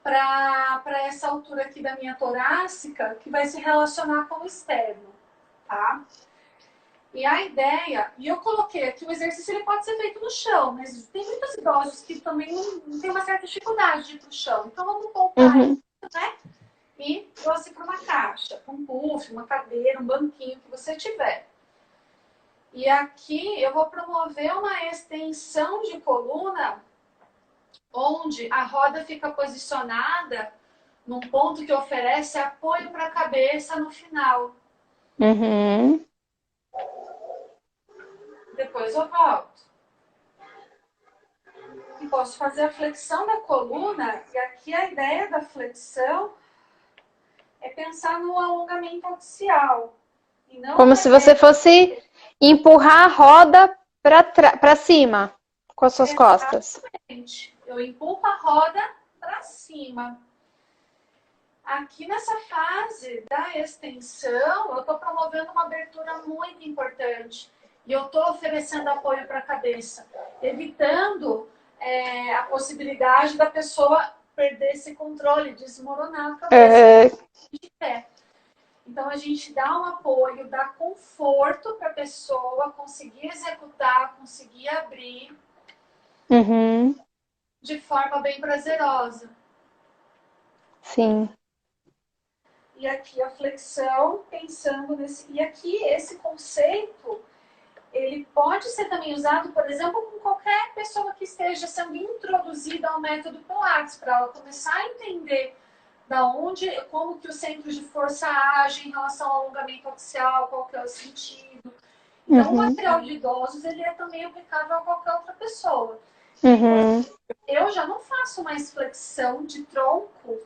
Speaker 2: para essa altura aqui da minha torácica, que vai se relacionar com o externo, tá? E a ideia, e eu coloquei aqui, o exercício ele pode ser feito no chão, mas tem muitos idosos que também não tem uma certa dificuldade de ir para o chão. Então vamos poupar isso, né? E trouxe para uma caixa, um puff, uma cadeira, um banquinho que você tiver. E aqui eu vou promover uma extensão de coluna, onde a roda fica posicionada num ponto que oferece apoio para a cabeça no final. Depois eu volto. E posso fazer a flexão da coluna, e aqui a ideia da flexão é pensar no alongamento axial. E não
Speaker 1: como se você fosse empurrar a roda para cima com as suas costas.
Speaker 2: Exatamente. Eu empurro a roda para cima. Aqui nessa fase da extensão, eu estou promovendo uma abertura muito importante. E eu estou oferecendo apoio para a cabeça, evitando a possibilidade da pessoa perder esse controle, desmoronar a cabeça de pé. Então, a gente dá um apoio, dá conforto para a pessoa conseguir executar, conseguir abrir de forma bem prazerosa.
Speaker 1: Sim.
Speaker 2: E aqui a flexão, pensando nesse... E aqui esse conceito, ele pode ser também usado, por exemplo, com qualquer pessoa que esteja sendo introduzida ao método Pilates, para ela começar a entender da onde, como que os centros de força agem em relação ao alongamento axial, qual que é o sentido. Então, o material de idosos, ele é também aplicável a qualquer outra pessoa. Eu já não faço mais flexão de tronco,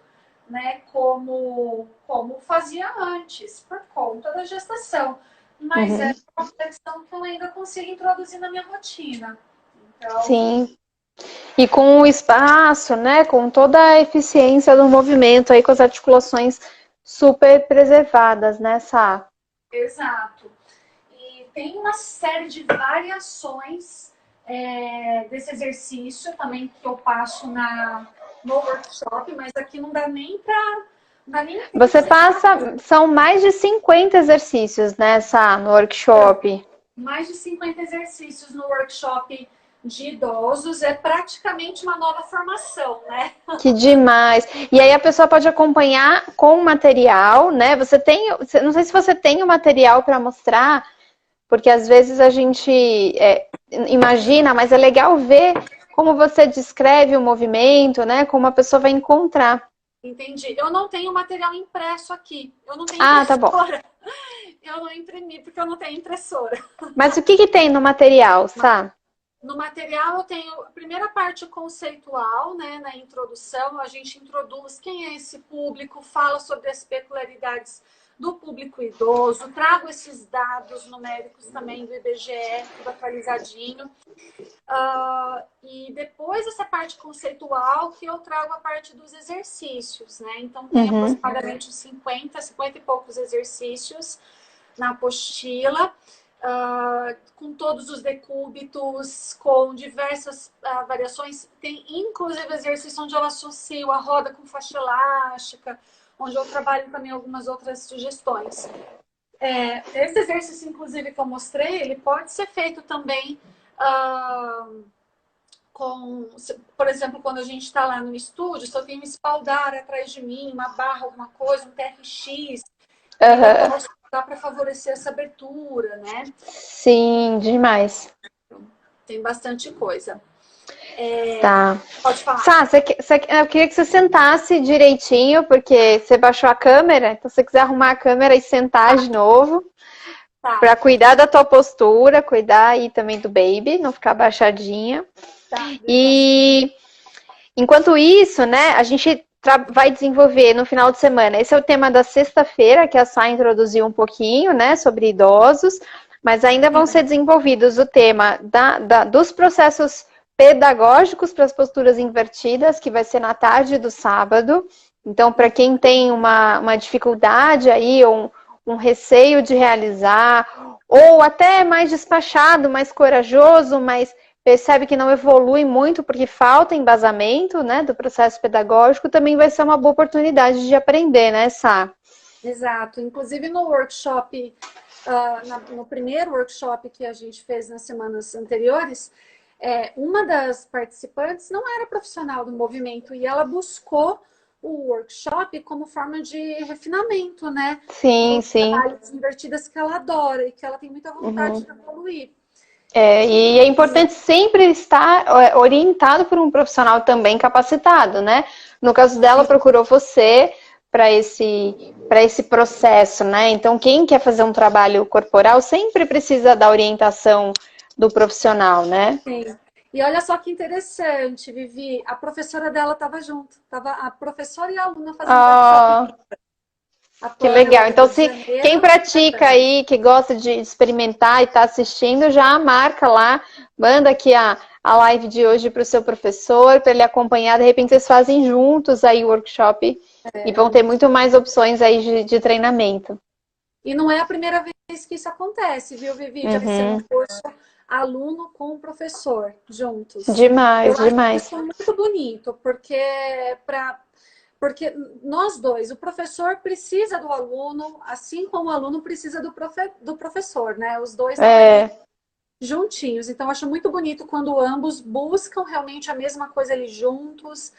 Speaker 2: né, como fazia antes, por conta da gestação. Mas é uma flexão que eu ainda consigo introduzir na minha rotina. Então,
Speaker 1: sim. E com o espaço, né, com toda a eficiência do movimento, aí com as articulações super preservadas, né, Sá?
Speaker 2: Exato. E tem uma série de variações desse exercício também que eu passo no workshop, mas aqui não dá nem para...
Speaker 1: Você passa, são mais de 50 exercícios, né, Sá, no workshop.
Speaker 2: Mais de 50 exercícios no workshop de idosos, é praticamente uma nova formação, né?
Speaker 1: Que demais! E aí a pessoa pode acompanhar com material, né? Você tem, não sei se você tem o material para mostrar, porque às vezes a gente imagina, mas é legal ver como você descreve o movimento, né? Como a pessoa vai encontrar.
Speaker 2: Entendi. Eu não tenho material impresso aqui. Eu não tenho
Speaker 1: Ah, tá bom.
Speaker 2: Eu não imprimi porque eu não tenho impressora.
Speaker 1: Mas o que tem no material, Sá?
Speaker 2: No material eu tenho a primeira parte conceitual, né? Na introdução, a gente introduz quem é esse público, fala sobre as peculiaridades do público idoso, trago esses dados numéricos também do IBGE, tudo atualizadinho. E depois dessa parte conceitual que eu trago a parte dos exercícios, né? Então tem aproximadamente 50 e poucos exercícios na apostila. com todos os decúbitos, com diversas variações. Tem inclusive exercício onde eu associo a roda com faixa elástica, onde eu trabalho também algumas outras sugestões. Esse exercício, inclusive, que eu mostrei, ele pode ser feito também com, por exemplo, quando a gente está lá no estúdio, se eu tenho um espaldar atrás de mim, uma barra, alguma coisa, um TRX, eu posso usar para favorecer essa abertura, né?
Speaker 1: Sim, demais.
Speaker 2: Tem bastante coisa.
Speaker 1: Tá.
Speaker 2: Pode falar.
Speaker 1: Sá, eu queria que você sentasse direitinho, porque você baixou a câmera, então se você quiser arrumar a câmera e sentar de novo, para cuidar da tua postura, cuidar aí também do baby, não ficar baixadinha. E enquanto isso, né, a gente vai desenvolver no final de semana. Esse é o tema da sexta-feira, que a Sá introduziu um pouquinho, né, sobre idosos, mas ainda vão ser desenvolvidos o tema dos processos pedagógicos para as posturas invertidas, que vai ser na tarde do sábado. Então, para quem tem uma dificuldade aí, ou um receio de realizar, ou até mais despachado, mais corajoso, mas percebe que não evolui muito porque falta embasamento, né, do processo pedagógico, também vai ser uma boa oportunidade de aprender, né, Sá?
Speaker 2: Exato. Inclusive no workshop, no primeiro workshop que a gente fez nas semanas anteriores, uma das participantes não era profissional do movimento e ela buscou o workshop como forma de refinamento, né?
Speaker 1: Sim, sim.
Speaker 2: Trabalhos invertidas que ela adora e que ela tem muita vontade de evoluir.
Speaker 1: E é importante sempre estar orientado por um profissional também capacitado, né? No caso dela, procurou você para esse processo, né? Então, quem quer fazer um trabalho corporal sempre precisa da orientação do profissional, né?
Speaker 2: Sim. E olha só que interessante, Vivi, a professora dela estava junto, tava a professora e a aluna fazendo workshop.
Speaker 1: Que legal. Então, se quem pratica aí, que gosta de experimentar e está assistindo, já marca lá, manda aqui a live de hoje para o seu professor, para ele acompanhar. De repente, vocês fazem juntos aí o workshop e vão ter muito mais opções aí de treinamento.
Speaker 2: E não é a primeira vez que isso acontece, viu, Vivi? Já vai ser um curso aluno com o professor juntos.
Speaker 1: Demais, demais.
Speaker 2: Isso é muito bonito, porque nós dois, o professor precisa do aluno, assim como o aluno precisa do professor, né? Os dois juntinhos. Então, eu acho muito bonito quando ambos buscam realmente a mesma coisa ali juntos.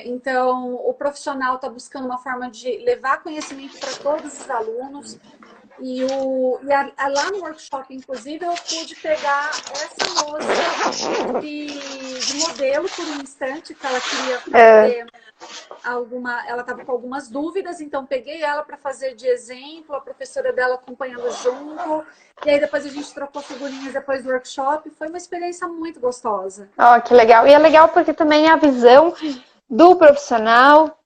Speaker 2: Então, o profissional está buscando uma forma de levar conhecimento para todos os alunos. Lá no workshop, inclusive, eu pude pegar essa moça de modelo por um instante, que ela queria fazer ela estava com algumas dúvidas, então peguei ela para fazer de exemplo, a professora dela acompanhando junto, e aí depois a gente trocou figurinhas depois do workshop, foi uma experiência muito gostosa.
Speaker 1: Que legal. E é legal porque também é a visão do profissional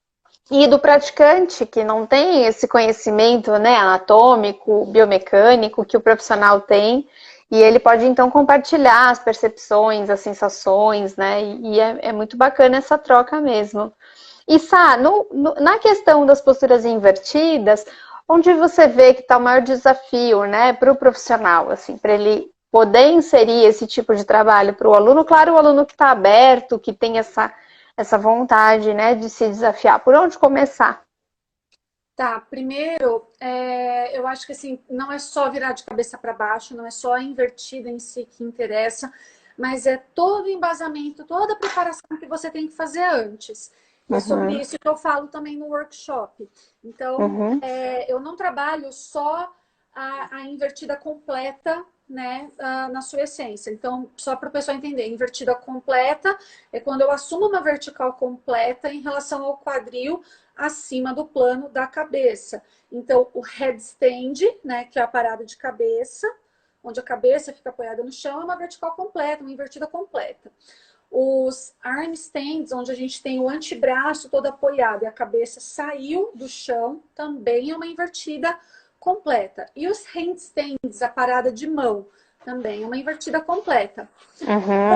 Speaker 1: e do praticante, que não tem esse conhecimento, né, anatômico, biomecânico, que o profissional tem, e ele pode, então, compartilhar as percepções, as sensações, né, e é muito bacana essa troca mesmo. E, Sá, na questão das posturas invertidas, onde você vê que está o maior desafio, né, para o profissional, assim, para ele poder inserir esse tipo de trabalho para o aluno? Claro, o aluno que está aberto, que tem essa vontade, né, de se desafiar. Por onde começar?
Speaker 2: Tá, primeiro, eu acho que assim, não é só virar de cabeça para baixo, não é só a invertida em si que interessa, mas é todo o embasamento, toda a preparação que você tem que fazer antes. E é sobre isso que eu falo também no workshop. Então, eu não trabalho só a invertida completa, né, na sua essência. Então, só para o pessoal entender, invertida completa é quando eu assumo uma vertical completa em relação ao quadril acima do plano da cabeça. Então, o headstand, né, que é a parada de cabeça, onde a cabeça fica apoiada no chão, é uma vertical completa, uma invertida completa. Os arm stands, onde a gente tem o antebraço todo apoiado e a cabeça saiu do chão, também é uma invertida completa. E os handstands, a parada de mão, também é uma invertida completa.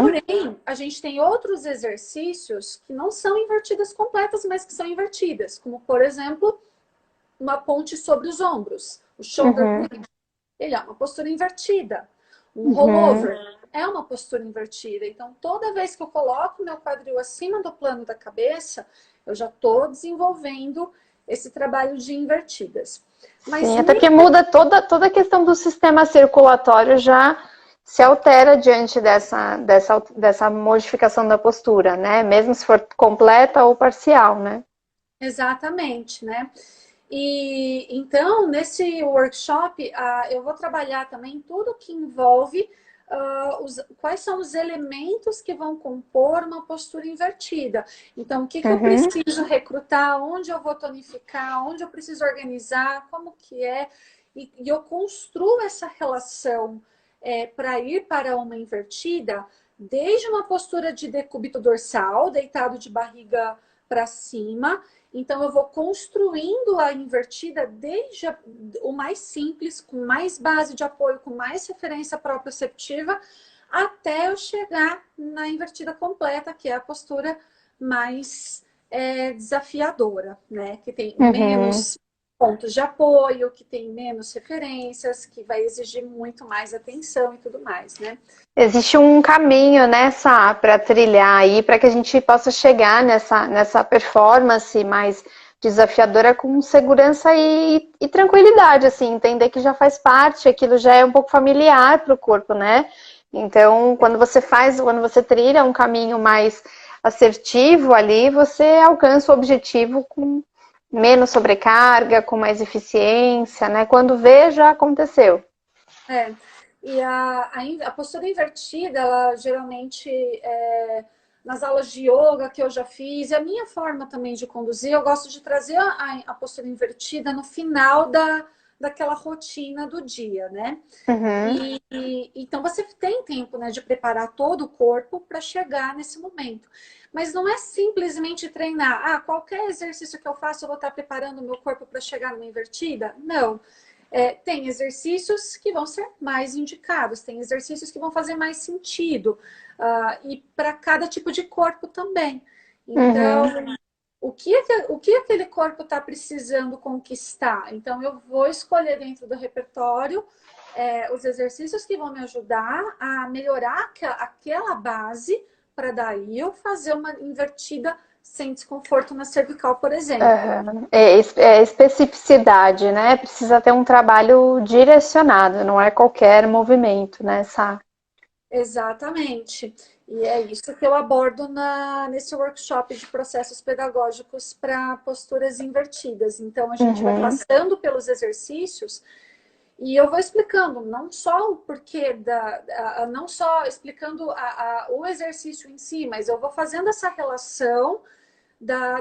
Speaker 2: Porém, a gente tem outros exercícios que não são invertidas completas, mas que são invertidas, como, por exemplo, uma ponte sobre os ombros, o shoulder bridge. ele é uma postura invertida. Um
Speaker 1: Uhum.
Speaker 2: rollover é uma postura invertida. Então, toda vez que eu coloco meu quadril acima do plano da cabeça, eu já estou desenvolvendo esse trabalho de invertidas. Mas
Speaker 1: Sim, até que muda toda a questão do sistema circulatório já se altera diante dessa modificação da postura, né? Mesmo se for completa ou parcial, né?
Speaker 2: exatamente, né? E então, nesse workshop, eu vou trabalhar também tudo que envolve quais são os elementos que vão compor uma postura invertida. Então, o que eu
Speaker 1: Uhum,
Speaker 2: preciso recrutar, onde eu vou tonificar, onde eu preciso organizar, como que é. E eu construo essa relação para ir para uma invertida, desde uma postura de decúbito dorsal, deitado de barriga para cima. Então, eu vou construindo a invertida desde o mais simples, com mais base de apoio, com mais referência proprioceptiva, até eu chegar na invertida completa, que é a postura mais desafiadora, né? Que tem
Speaker 1: uhum.
Speaker 2: menos pontos de apoio, que tem menos referências, que vai exigir muito mais atenção e tudo mais, né?
Speaker 1: Existe um caminho nessa para trilhar aí para que a gente possa chegar nessa performance mais desafiadora com segurança e tranquilidade, assim, entender que já faz parte, aquilo já é um pouco familiar para o corpo, né? Então, quando você trilha um caminho mais assertivo ali, você alcança o objetivo com menos sobrecarga, com mais eficiência, né? Quando vê, já aconteceu.
Speaker 2: É. E a postura invertida, ela geralmente nas aulas de yoga que eu já fiz, e a minha forma também de conduzir, eu gosto de trazer a postura invertida no final daquela rotina do dia, né?
Speaker 1: Uhum,
Speaker 2: Então você tem tempo, né, de preparar todo o corpo para chegar nesse momento. Mas não é simplesmente treinar. Qualquer exercício que eu faço, eu vou estar preparando o meu corpo para chegar numa invertida? Não. Tem exercícios que vão ser mais indicados, tem exercícios que vão fazer mais sentido, e para cada tipo de corpo também. Então,
Speaker 1: uhum.
Speaker 2: o que aquele corpo está precisando conquistar? Então, eu vou escolher dentro do repertório os exercícios que vão me ajudar a melhorar aquela base, para daí eu fazer uma invertida sem desconforto na cervical, por exemplo.
Speaker 1: Aham. É especificidade, né? Precisa ter um trabalho direcionado, não é qualquer movimento, né, Sá?
Speaker 2: Exatamente. E é isso que eu abordo nesse workshop de processos pedagógicos para posturas invertidas. Então, a gente vai
Speaker 1: Uhum.
Speaker 2: passando pelos exercícios e eu vou explicando não só o porquê não só explicando o exercício em si, mas eu vou fazendo essa relação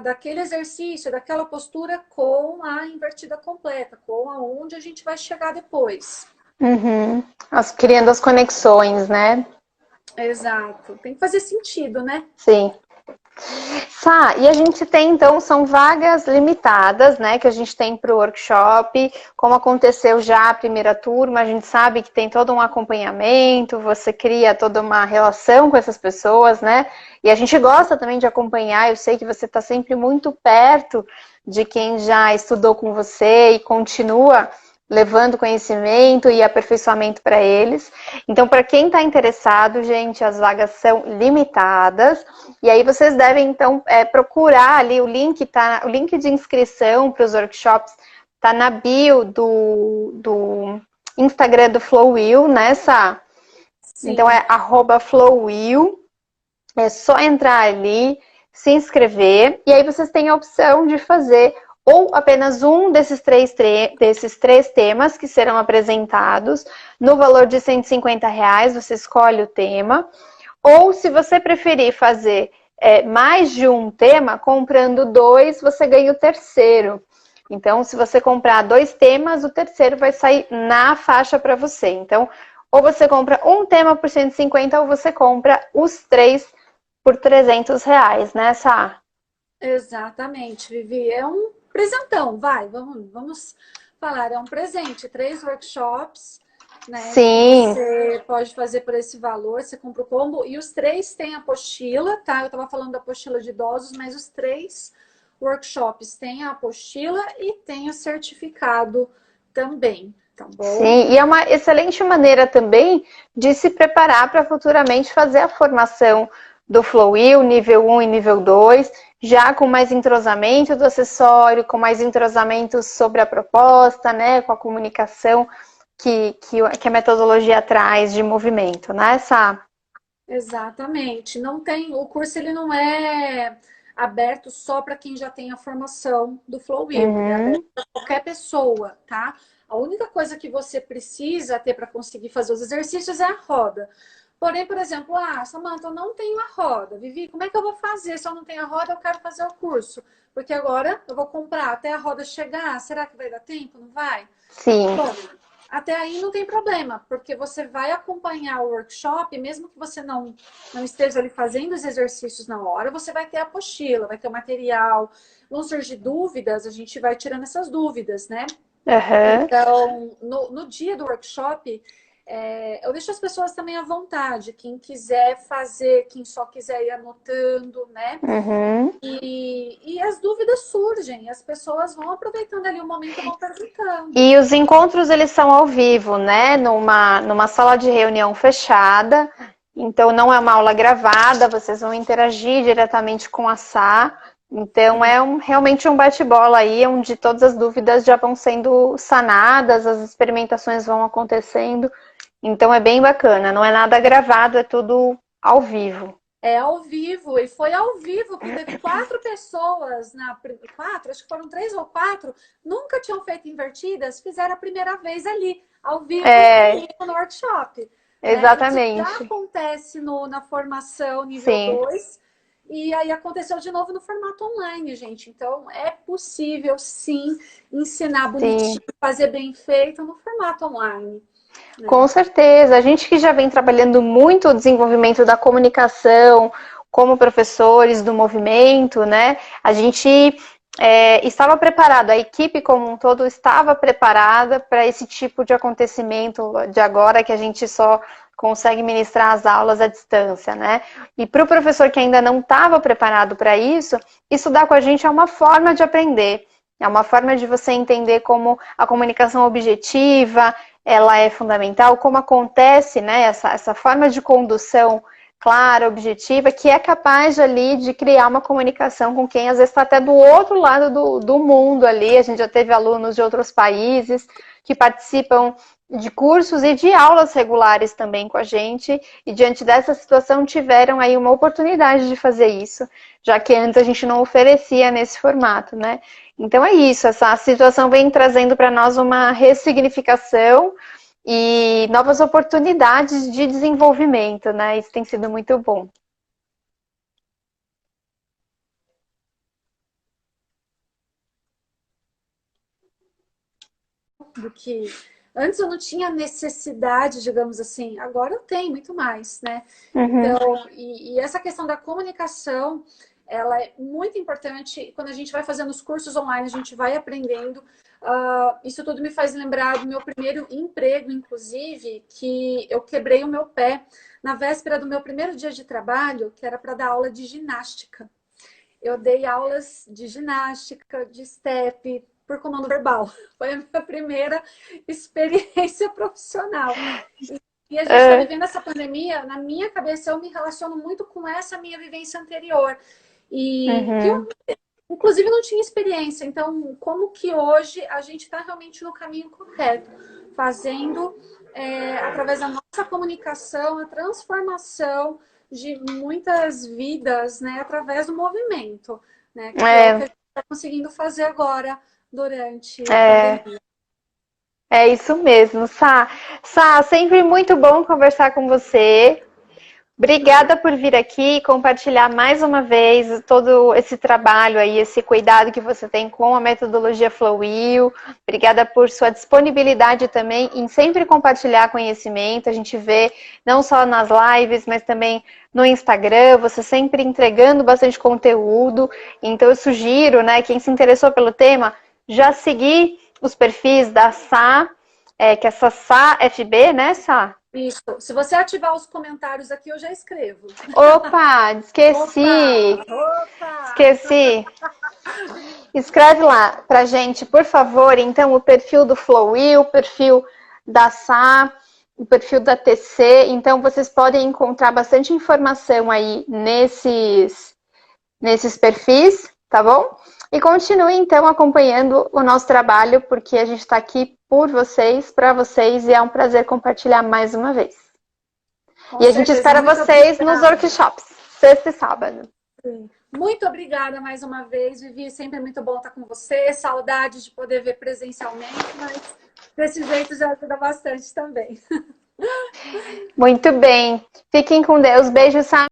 Speaker 2: daquele exercício, daquela postura com a invertida completa, com aonde a gente vai chegar depois.
Speaker 1: Uhum. Criando as conexões, né?
Speaker 2: Exato. Tem que fazer sentido, né?
Speaker 1: Sim. Sá, e a gente tem, então, são vagas limitadas, né, que a gente tem para o workshop. Como aconteceu já a primeira turma, a gente sabe que tem todo um acompanhamento, você cria toda uma relação com essas pessoas, né? E a gente gosta também de acompanhar, eu sei que você está sempre muito perto de quem já estudou com você e continua levando conhecimento e aperfeiçoamento para eles. Então, para quem está interessado, gente, as vagas são limitadas. E aí vocês devem, então, procurar ali o link de inscrição para os workshops está na bio do Instagram do Flowwheel, né, Sá? Então
Speaker 2: Sim.
Speaker 1: é @Flowwheel. É só entrar ali, se inscrever, e aí vocês têm a opção de fazer ou apenas um desses três temas que serão apresentados no valor de R$ 150, você escolhe o tema. Ou se você preferir fazer mais de um tema, comprando dois, você ganha o terceiro. Então, se você comprar dois temas, o terceiro vai sair na faixa para você. Então, ou você compra um tema por 150, ou você compra os três por R$ 300, né, Sá?
Speaker 2: Exatamente, Vivi. É um presentão, vai, vamos falar. É um presente, 3 workshops, né, que
Speaker 1: Sim.
Speaker 2: você pode fazer por esse valor. Você compra o combo e os três têm apostila, tá? Eu estava falando da apostila de idosos, mas os 3 workshops têm a apostila e tem o certificado também, tá bom?
Speaker 1: Sim, e é uma excelente maneira também de se preparar para futuramente fazer a formação do Flowwheel, nível 1 e nível 2, já com mais entrosamento do acessório, com mais entrosamento sobre a proposta, né, com a comunicação que a metodologia traz de movimento, né, Sá?
Speaker 2: Exatamente. Não tem, o curso ele não é aberto só para quem já tem a formação do Flowwheel, ele é aberto
Speaker 1: Uhum.
Speaker 2: para qualquer pessoa, tá? A única coisa que você precisa ter para conseguir fazer os exercícios é a roda. Porém, por exemplo, Samantha, eu não tenho a roda. Vivi, como é que eu vou fazer? Se eu não tenho a roda, eu quero fazer o curso. Porque agora eu vou comprar até a roda chegar. Será que vai dar tempo? Não vai?
Speaker 1: Sim.
Speaker 2: Bom, até aí não tem problema, porque você vai acompanhar o workshop, mesmo que você não esteja ali fazendo os exercícios na hora, você vai ter a apostila, vai ter o material. Vão surgir dúvidas, a gente vai tirando essas dúvidas, né?
Speaker 1: Uhum.
Speaker 2: Então, no dia do workshop, eu deixo as pessoas também à vontade. Quem quiser fazer, quem só quiser ir anotando, né?
Speaker 1: Uhum.
Speaker 2: E as dúvidas surgem, as pessoas vão aproveitando ali o momento e vão perguntando.
Speaker 1: E os encontros, eles são ao vivo, né? Numa sala de reunião fechada. Então, não é uma aula gravada, vocês vão interagir diretamente com a Sá. Então, é realmente um bate-bola aí, onde todas as dúvidas já vão sendo sanadas, as experimentações vão acontecendo. Então, é bem bacana. Não é nada gravado, é tudo ao vivo.
Speaker 2: É ao vivo, e foi ao vivo que teve 4 pessoas, quatro, acho que foram 3 ou 4, nunca tinham feito invertidas, fizeram a primeira vez ali, ao vivo
Speaker 1: É,
Speaker 2: comigo no workshop. Né? Isso já
Speaker 1: exatamente.
Speaker 2: acontece na formação nível
Speaker 1: Sim.
Speaker 2: 2 e aí aconteceu de novo no formato online, gente. Então é possível sim ensinar
Speaker 1: Sim.
Speaker 2: bonitinho, fazer bem feito no formato online. Né?
Speaker 1: Com certeza. A gente que já vem trabalhando muito o desenvolvimento da comunicação, como professores do movimento, né? A gente estava preparado, a equipe como um todo estava preparada para esse tipo de acontecimento de agora que a gente só consegue ministrar as aulas à distância, né? E para o professor que ainda não estava preparado para isso, estudar com a gente é uma forma de aprender. É uma forma de você entender como a comunicação objetiva, ela é fundamental, como acontece, né, essa forma de condução clara, objetiva, que é capaz ali de criar uma comunicação com quem às vezes está até do outro lado do mundo ali. A gente já teve alunos de outros países que participam de cursos e de aulas regulares também com a gente, e diante dessa situação tiveram aí uma oportunidade de fazer isso, já que antes a gente não oferecia nesse formato, né? Então é isso, essa situação vem trazendo para nós uma ressignificação e novas oportunidades de desenvolvimento, né? Isso tem sido muito bom.
Speaker 2: Do que antes eu não tinha necessidade, digamos assim, agora eu tenho muito mais, né?
Speaker 1: Uhum.
Speaker 2: Então, e essa questão da comunicação, ela é muito importante. Quando a gente vai fazendo os cursos online, a gente vai aprendendo. Isso tudo me faz lembrar do meu primeiro emprego, inclusive, que eu quebrei o meu pé na véspera do meu primeiro dia de trabalho, que era para dar aula de ginástica. Eu dei aulas de ginástica, de step, por comando verbal. Foi a minha primeira experiência profissional. E a gente está
Speaker 1: É.
Speaker 2: vivendo essa pandemia, na minha cabeça, eu me relaciono muito com essa minha vivência anterior. E que eu,
Speaker 1: Uhum.
Speaker 2: inclusive, não tinha experiência. Então, como que hoje a gente está realmente no caminho correto? Fazendo, através da nossa comunicação, a transformação de muitas vidas, né? Através do movimento, né? Que é o que a
Speaker 1: É,
Speaker 2: gente está conseguindo fazer agora durante a
Speaker 1: é,
Speaker 2: pandemia.
Speaker 1: é isso mesmo, Sá. Sá, sempre muito bom conversar com você. Obrigada por vir aqui e compartilhar mais uma vez todo esse trabalho aí, esse cuidado que você tem com a metodologia Flowwheel. Obrigada por sua disponibilidade também em sempre compartilhar conhecimento. A gente vê não só nas lives, mas também no Instagram, você sempre entregando bastante conteúdo. Então eu sugiro, né, quem se interessou pelo tema, já seguir os perfis da Sá, que é essa Sá FB, né, Sá?
Speaker 2: Isso. Se você ativar os comentários aqui, eu já escrevo.
Speaker 1: Opa,
Speaker 2: Opa!
Speaker 1: esqueci.
Speaker 2: Opa!
Speaker 1: Esqueci. Escreve lá pra gente, por favor, então, o perfil do Flowil, o perfil da Sá, o perfil da TC. Então, vocês podem encontrar bastante informação aí nesses perfis, tá bom? E continue, então, acompanhando o nosso trabalho, porque a gente está aqui por vocês, para vocês, e é um prazer compartilhar mais uma vez.
Speaker 2: Com
Speaker 1: E a gente
Speaker 2: certeza,
Speaker 1: espera
Speaker 2: muito
Speaker 1: vocês nos
Speaker 2: obrigada.
Speaker 1: workshops, sexta e sábado.
Speaker 2: Muito obrigada mais uma vez, Vivi. Sempre é muito bom estar com você. Saudade de poder ver presencialmente, mas desse jeito já ajuda bastante também.
Speaker 1: Muito bem. Fiquem com Deus. Beijo, Sam.